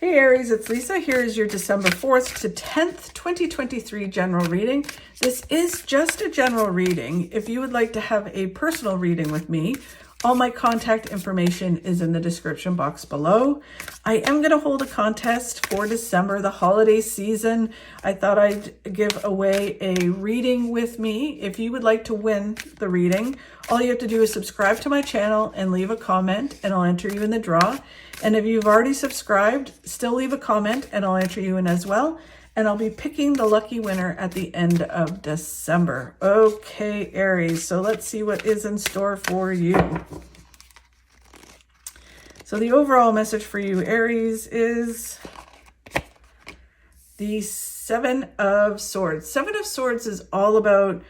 Hey Aries, it's Lisa. Here is your December 4th to 10th, 2023 general reading. This is just a general reading. If you would like to have a personal reading with me, all my contact information is in the description box below. I am going to hold a contest for December, the holiday season. I thought I'd give away a reading with me. If you would like to win the reading, all you have to do is subscribe to my channel and leave a comment, and I'll enter you in the draw. And if you've already subscribed, still leave a comment and I'll enter you in as well. And I'll be picking the lucky winner at the end of December. Okay, Aries, so let's see what is in store for you. So the overall message for you, Aries, is the Seven of Swords. Seven of Swords is all about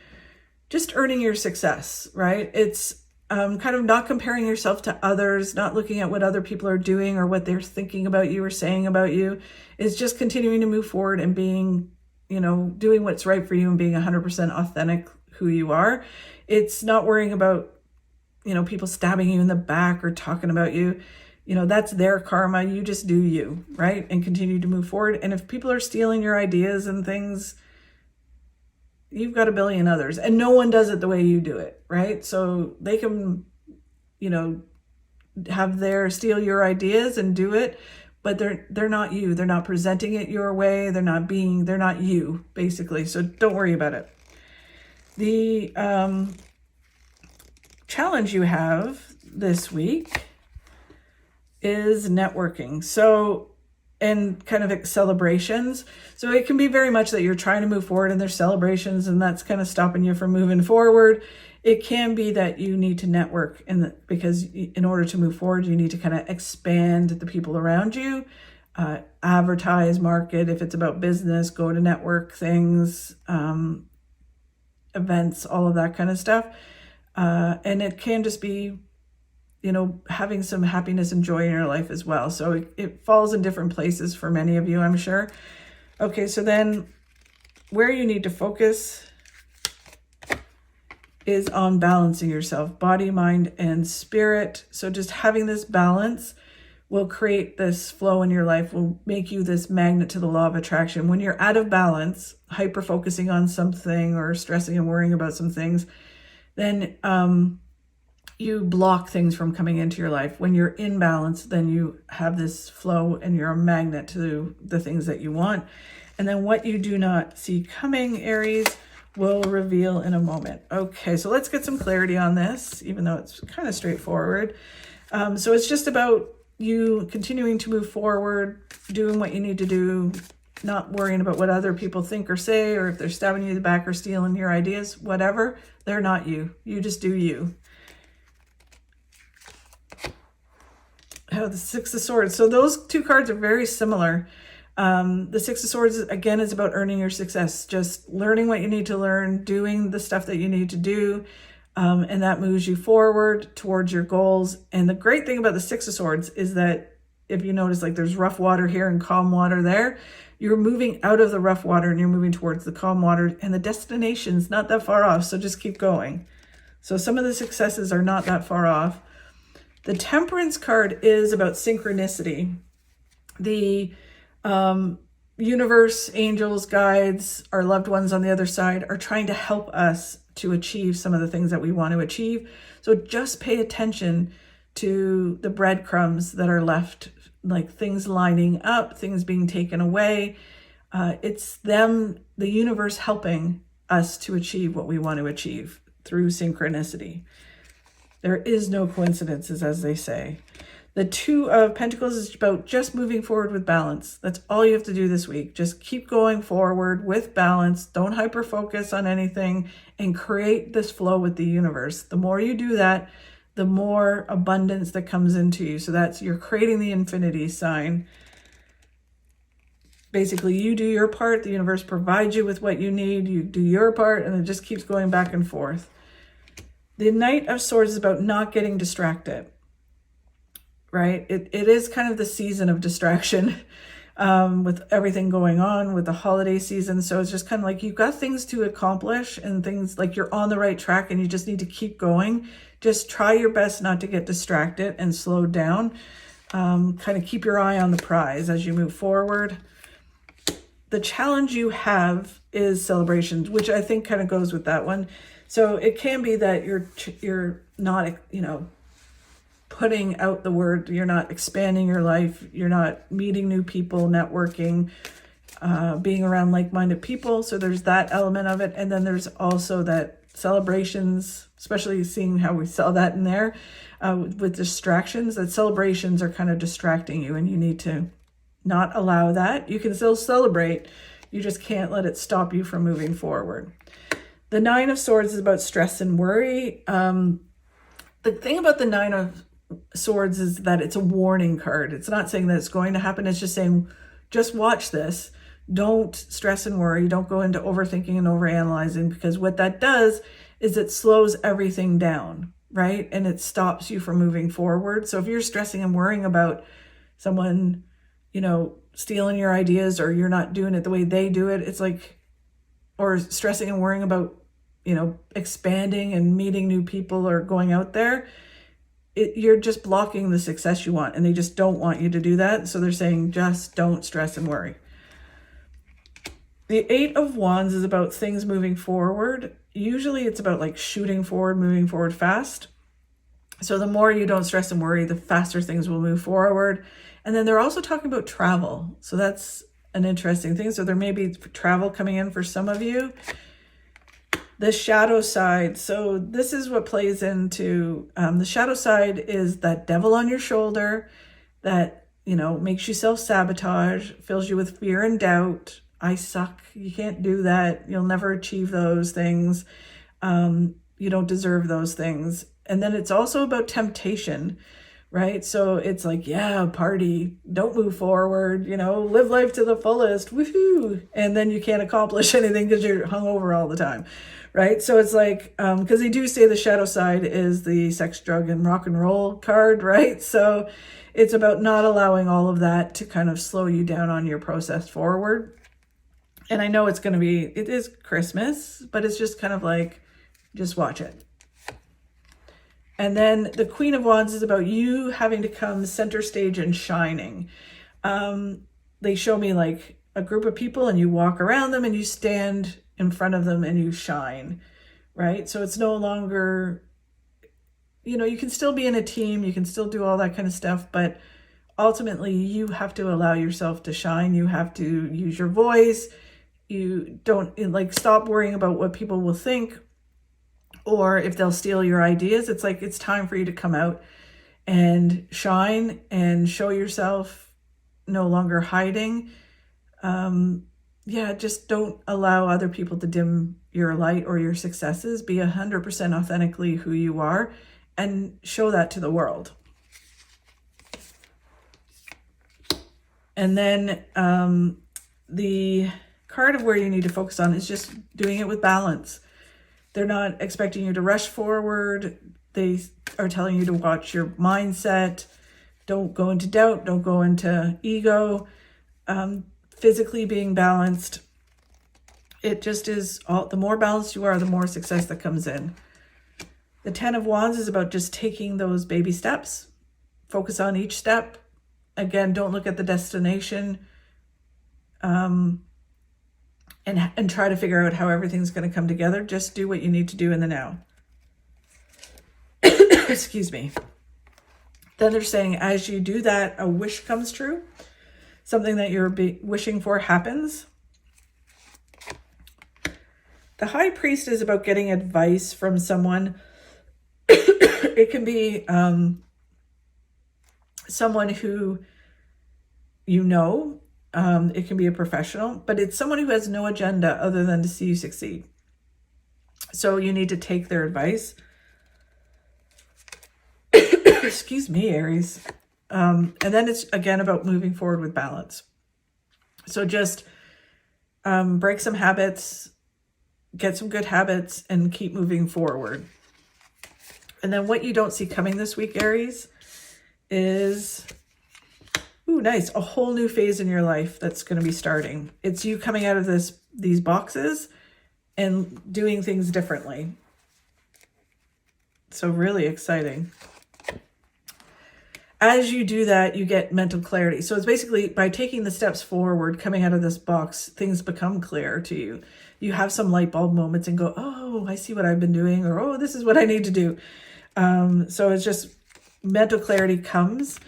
just earning your success, right? It's kind of not comparing yourself to others, not looking at what other people are doing or what they're thinking about you or saying about you. It's just continuing to move forward and being, doing what's right for you and being 100% authentic who you are. It's not worrying about, people stabbing you in the back or talking about you. That's their karma. You just do you, right? And continue to move forward. And if people are stealing your ideas and things, you've got a billion others and no one does it the way you do it, right? So they can, steal your ideas and do it, but they're not you. They're not presenting it your way. They're not you, basically. So don't worry about it. The challenge you have this week is networking. And kind of celebrations. So it can be very much that you're trying to move forward and there's celebrations and that's kind of stopping you from moving forward. It can be that you need to network because in order to move forward, you need to kind of expand the people around you, advertise, market. If it's about business, go to network things, events, all of that kind of stuff. And it can just be having some happiness and joy in your life as well. So it falls in different places for many of you, I'm sure. Okay, so then where you need to focus is on balancing yourself, body, mind, and spirit. So just having this balance will create this flow in your life, will make you this magnet to the law of attraction. When you're out of balance, hyper focusing on something or stressing and worrying about some things, then you block things from coming into your life. When you're in balance, then you have this flow and you're a magnet to the things that you want. And then what you do not see coming, Aries, will reveal in a moment. Okay, so let's get some clarity on this, even though it's kind of straightforward. So it's just about you continuing to move forward, doing what you need to do, not worrying about what other people think or say, or if they're stabbing you in the back or stealing your ideas, whatever. They're not you. You just do you. The Six of Swords. So those two cards are very similar. The Six of Swords, again, is about earning your success, just learning what you need to learn, doing the stuff that you need to do, and that moves you forward towards your goals. And the great thing about the Six of Swords is that if you notice, like there's rough water here and calm water there, you're moving out of the rough water and you're moving towards the calm water, and the destination's not that far off, so just keep going. So some of the successes are not that far off. The Temperance card is about synchronicity. The universe, angels, guides, our loved ones on the other side are trying to help us to achieve some of the things that we want to achieve. So just pay attention to the breadcrumbs that are left, like things lining up, things being taken away. It's them, the universe, helping us to achieve what we want to achieve through synchronicity. There is no coincidences, as they say. The Two of Pentacles is about just moving forward with balance. That's all you have to do this week. Just keep going forward with balance. Don't hyper focus on anything and create this flow with the universe. The more you do that, the more abundance that comes into you. So you're creating the infinity sign. Basically, you do your part. The universe provides you with what you need. You do your part, and it just keeps going back and forth. The Knight of Swords is about not getting distracted, right? It is kind of the season of distraction with everything going on with the holiday season. So it's just kind of like you've got things to accomplish and things like you're on the right track and you just need to keep going. Just try your best not to get distracted and slow down. kind of keep your eye on the prize as you move forward. The challenge you have is celebrations, which I think kind of goes with that one. So it can be that you're not, putting out the word, you're not expanding your life, you're not meeting new people, networking, being around like-minded people. So there's that element of it. And then there's also that celebrations, especially seeing how we saw that in there with distractions, that celebrations are kind of distracting you, and you need to not allow that. You can still celebrate, you just can't let it stop you from moving forward. The Nine of Swords is about stress and worry. The thing about the Nine of Swords is that it's a warning card. It's not saying that it's going to happen. It's just saying, just watch this. Don't stress and worry. Don't go into overthinking and overanalyzing, because what that does is it slows everything down, right? And it stops you from moving forward. So if you're stressing and worrying about someone, stealing your ideas, or you're not doing it the way they do it, it's like, or stressing and worrying about, expanding and meeting new people or going out there, you're just blocking the success you want, and they just don't want you to do that. So they're saying, just don't stress and worry. The Eight of Wands is about things moving forward. Usually it's about like shooting forward, moving forward fast. So the more you don't stress and worry, the faster things will move forward. And then they're also talking about travel. So that's an interesting thing. So there may be travel coming in for some of you. The shadow side. So this is what plays into the shadow side, is that devil on your shoulder that, makes you self-sabotage, fills you with fear and doubt. I suck. You can't do that. You'll never achieve those things. You don't deserve those things. And then it's also about temptation, right? So it's like, yeah, party, don't move forward, live life to the fullest, woohoo. And then you can't accomplish anything because you're hungover all the time, right? So it's like, because they do say the shadow side is the sex, drug, and rock and roll card, right? So it's about not allowing all of that to kind of slow you down on your process forward. And I know it is Christmas, but it's just kind of like, just watch it. And then the Queen of Wands is about you having to come center stage and shining. They show me like a group of people, and you walk around them and you stand in front of them and you shine, right? So it's no longer, you can still be in a team, you can still do all that kind of stuff, but ultimately you have to allow yourself to shine. You have to use your voice. You don't stop worrying about what people will think, or if they'll steal your ideas. It's like, it's time for you to come out and shine and show yourself, no longer hiding. Just don't allow other people to dim your light or your successes. Be 100% authentically who you are and show that to the world. And then the card of where you need to focus on is just doing it with balance. They're not expecting you to rush forward. They are telling you to watch your mindset. Don't go into doubt. Don't go into ego. Physically being balanced. It just is, the more balanced you are, the more success that comes in. The Ten of Wands is about just taking those baby steps. Focus on each step. Again, don't look at the destination. And try to figure out how everything's going to come together. Just do what you need to do in the now. Excuse me. Then they're saying, as you do that, a wish comes true. Something that you're wishing for happens. The High Priest is about getting advice from someone. It can be someone who it can be a professional, but it's someone who has no agenda other than to see you succeed. So you need to take their advice. Excuse me, Aries. And then it's again about moving forward with balance. So just break some habits, get some good habits, and keep moving forward. And then what you don't see coming this week, Aries, is... Ooh, nice. A whole new phase in your life that's going to be starting. It's you coming out of these boxes and doing things differently. So really exciting. As you do that, you get mental clarity. So it's basically by taking the steps forward, coming out of this box, things become clear to you. You have some light bulb moments and go, oh, I see what I've been doing, or oh, this is what I need to do. So it's just mental clarity comes.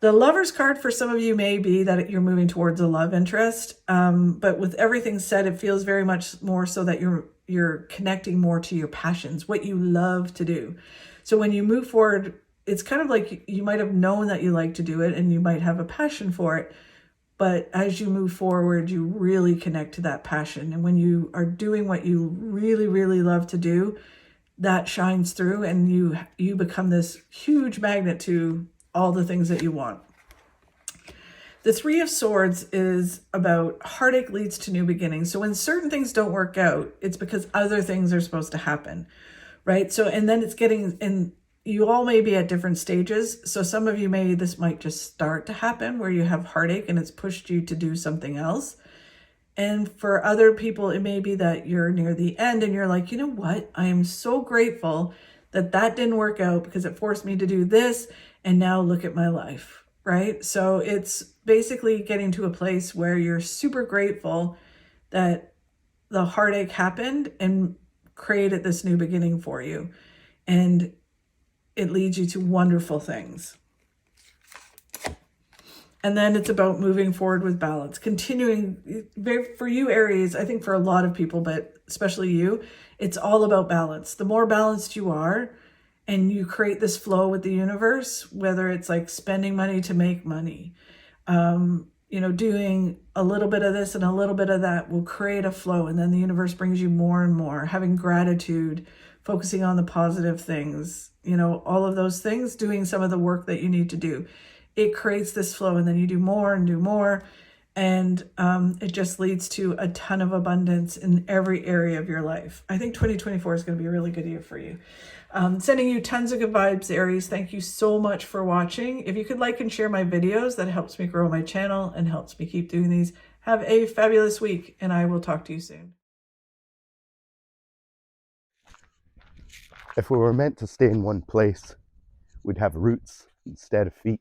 The Lover's card for some of you may be that you're moving towards a love interest. But with everything said, it feels very much more so that you're connecting more to your passions, what you love to do. So when you move forward, it's kind of like you might have known that you like to do it and you might have a passion for it. But as you move forward, you really connect to that passion. And when you are doing what you really, really love to do, that shines through and you become this huge magnet to all the things that you want. The Three of Swords is about heartache leads to new beginnings. So when certain things don't work out, it's because other things are supposed to happen, right? So, and then it's getting, and you all may be at different stages. So some of you this might just start to happen where you have heartache and it's pushed you to do something else. And for other people, it may be that you're near the end and you're like, you know what? I am so grateful that didn't work out because it forced me to do this. And now look at my life, right? So it's basically getting to a place where you're super grateful that the heartache happened and created this new beginning for you. And it leads you to wonderful things. And then it's about moving forward with balance, continuing. For you, Aries, I think for a lot of people, but especially you, it's all about balance. The more balanced you are, and you create this flow with the universe, whether it's like spending money to make money, doing a little bit of this and a little bit of that will create a flow. And then the universe brings you more and more, having gratitude, focusing on the positive things, all of those things, doing some of the work that you need to do. It creates this flow and then you do more and do more. And it just leads to a ton of abundance in every area of your life. I think 2024 is going to be a really good year for you. Sending you tons of good vibes, Aries. Thank you so much for watching. If you could like and share my videos, that helps me grow my channel and helps me keep doing these. Have a fabulous week, and I will talk to you soon. If we were meant to stay in one place, we'd have roots instead of feet.